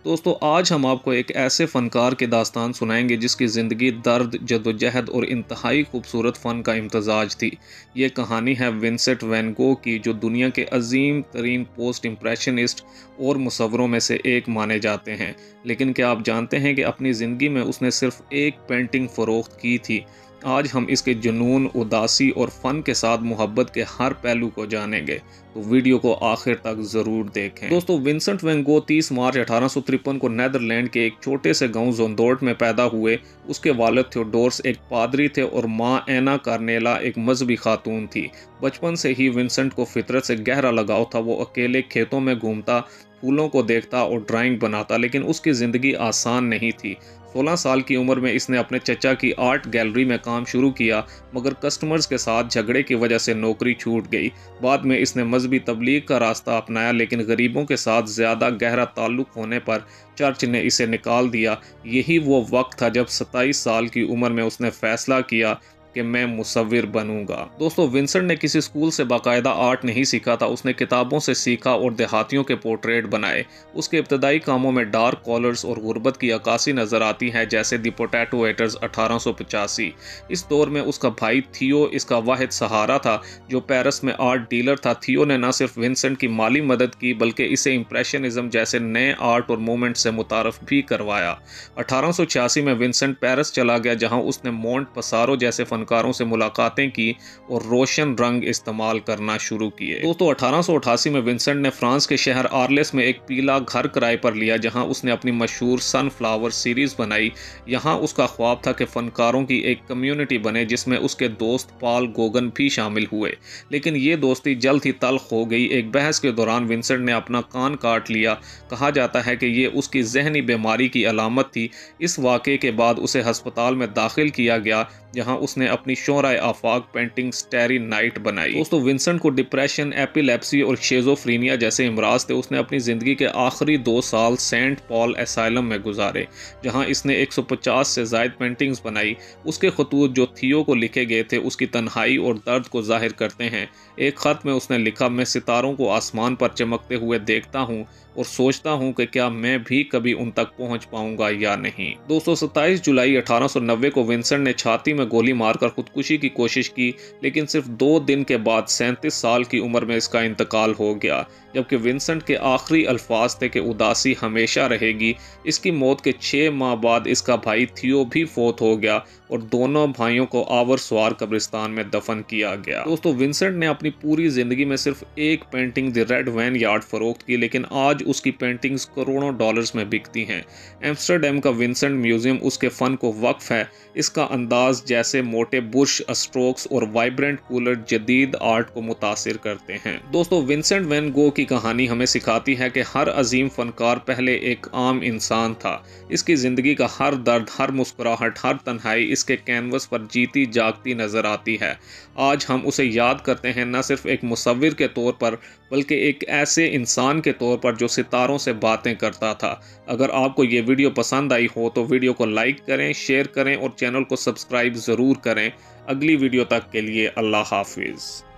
दोस्तों आज हम आपको एक ऐसे फ़नकार की दास्तान सुनाएंगे जिसकी ज़िंदगी दर्द, जद्दोजहद और इंतहाई खूबसूरत फ़न का इम्तज़ाज थी। ये कहानी है विंसेंट वैन गो की, जो दुनिया के अजीम तरीन पोस्ट इम्प्रेशनिस्ट और मुसव्वरों में से एक माने जाते हैं। लेकिन क्या आप जानते हैं कि अपनी ज़िंदगी में उसने सिर्फ एक पेंटिंग फ़रोख्त की थी। आज हम इसके जुनून, उदासी और फ़न के साथ मोहब्बत के हर पहलू को जानेंगे, तो वीडियो को आखिर तक ज़रूर देखें। दोस्तों विंसेंट वैन गो 30 मार्च 1853 को नीदरलैंड के एक छोटे से गांव जोंदोर्ट में पैदा हुए। उसके वालिद थियोडोरस एक पादरी थे और माँ एना कार्नेला एक मजहबी खातून थी। बचपन से ही विंसेंट को फितरत से गहरा लगाव था। वो अकेले खेतों में घूमता, फूलों को देखता और ड्राइंग बनाता, लेकिन उसकी ज़िंदगी आसान नहीं थी। 16 साल की उम्र में इसने अपने चचा की आर्ट गैलरी में काम शुरू किया, मगर कस्टमर्स के साथ झगड़े की वजह से नौकरी छूट गई। बाद में इसने मजहबी तबलीग का रास्ता अपनाया, लेकिन गरीबों के साथ ज़्यादा गहरा ताल्लुक होने पर चर्च ने इसे निकाल दिया। यही वो वक्त था जब 27 साल की उम्र में उसने फैसला किया कि मैं मुसव्विर बनूंगा। दोस्तों विंसेंट ने किसी स्कूल से बाकायदा आर्ट नहीं सीखा था। उसने किताबों से सीखा और देहातियों के पोर्ट्रेट बनाए। उसके इब्तदाई कामों में डार्क कॉलर्स और गुर्बत की अक्कासी नजर आती है, जैसे दी पोटैटो एटर्स 1885। इस दौर में उसका भाई थियो इसका वाहिद सहारा था, जो पेरिस में आर्ट डीलर था। थियो ने न सिर्फ विंसेंट की माली मदद की, बल्कि इसे इम्प्रेशनिज्म जैसे नए आर्ट और मूवमेंट से मुतारफ भी करवाया। 1886 में विंसेंट पेरिस चला गया, जहां उसने मोंट पसारो जैसे फनकारों से मुलाकातें की और रोशन रंग इस्तेमाल करना शुरू किए। दोस्तों 1888 में विंसेंट ने फ्रांस के शहर आर्लेस में एक पीला घर किराए पर लिया, जहां उसने अपनी मशहूर सनफ्लावर सीरीज बनाई। यहां उसका ख्वाब था कि फनकारों की एक कम्युनिटी बने, जिसमें उसके दोस्त पॉल गोगन भी शामिल हुए। लेकिन ये दोस्ती जल्द ही तल्ख हो गई। एक बहस के दौरान विंसेंट ने अपना कान काट लिया। कहा जाता है कि ये उसकी जहनी बीमारी की अलामत थी। इस वाक़े के बाद उसे अस्पताल में दाखिल किया गया, जहां उसने अपनी शोराए आफाक पेंटिंग स्टैरी नाइट बनाई। दोस्तों विंसेंट को डिप्रेशन, एपिलेप्सी और शेज़ोफ्रीनिया जैसे इमराज थे। उसने अपनी ज़िंदगी के आखिरी 2 साल सेंट पॉल एसाइलम में गुजारे, जहां इसने 150 से ज़ायद पेंटिंग्स बनाई। उसके खतूत जो थियो को लिखे गए थे, उसकी तन्हाई और दर्द को जाहिर करते हैं। एक ख़त में उसने लिखा, मैं सितारों को आसमान पर चमकते हुए देखता हूँ और सोचता हूँ कि क्या मैं भी कभी उन तक पहुँच पाऊंगा या नहीं। 227 जुलाई 1890 को विंसेंट ने छाती में गोली मारकर खुदकुशी की कोशिश की, लेकिन सिर्फ 2 दिन के बाद 37 साल की उम्र में इसका इंतकाल हो गया। जबकि विंसेंट के आखिरी अल्फाज थे कि उदासी हमेशा रहेगी। इसकी मौत के 6 माह बाद इसका भाई थियो भी फौत हो गया और दोनों भाइयों को आवर स्वार कब्रिस्तान में दफन किया गया। दोस्तों विंसेंट ने अपनी पूरी जिंदगी में सिर्फ एक painting the red vineyard फरोख्त की, लेकिन आज उसकी पेंटिंग्स करोड़ों डॉलर्स में बिकती हैं। एम्स्टरडेम का विंसेंट म्यूजियम उसके फन को वक्फ है। इसका अंदाज जैसे मोटे बुर्श स्ट्रोक्स और वाइब्रेंट कूलर जदीद आर्ट को मुतासिर करते हैं। दोस्तों विंसेंट वैन गो की कहानी हमें सिखाती है कि हर अजीम फनकार पहले एक आम इंसान था। इसकी ज़िंदगी का हर दर्द, हर मुस्कुराहट, हर तन्हाई इसके कैनवस पर जीती जागती नज़र आती है। आज हम उसे याद करते हैं न सिर्फ एक मुसव्विर के तौर पर, बल्कि एक ऐसे इंसान के तौर पर जो सितारों से बातें करता था। अगर आपको ये वीडियो पसंद आई हो तो वीडियो को लाइक करें, शेयर करें और चैनल को सब्सक्राइब ज़रूर करें। अगली वीडियो तक के लिए अल्लाह हाफिज़।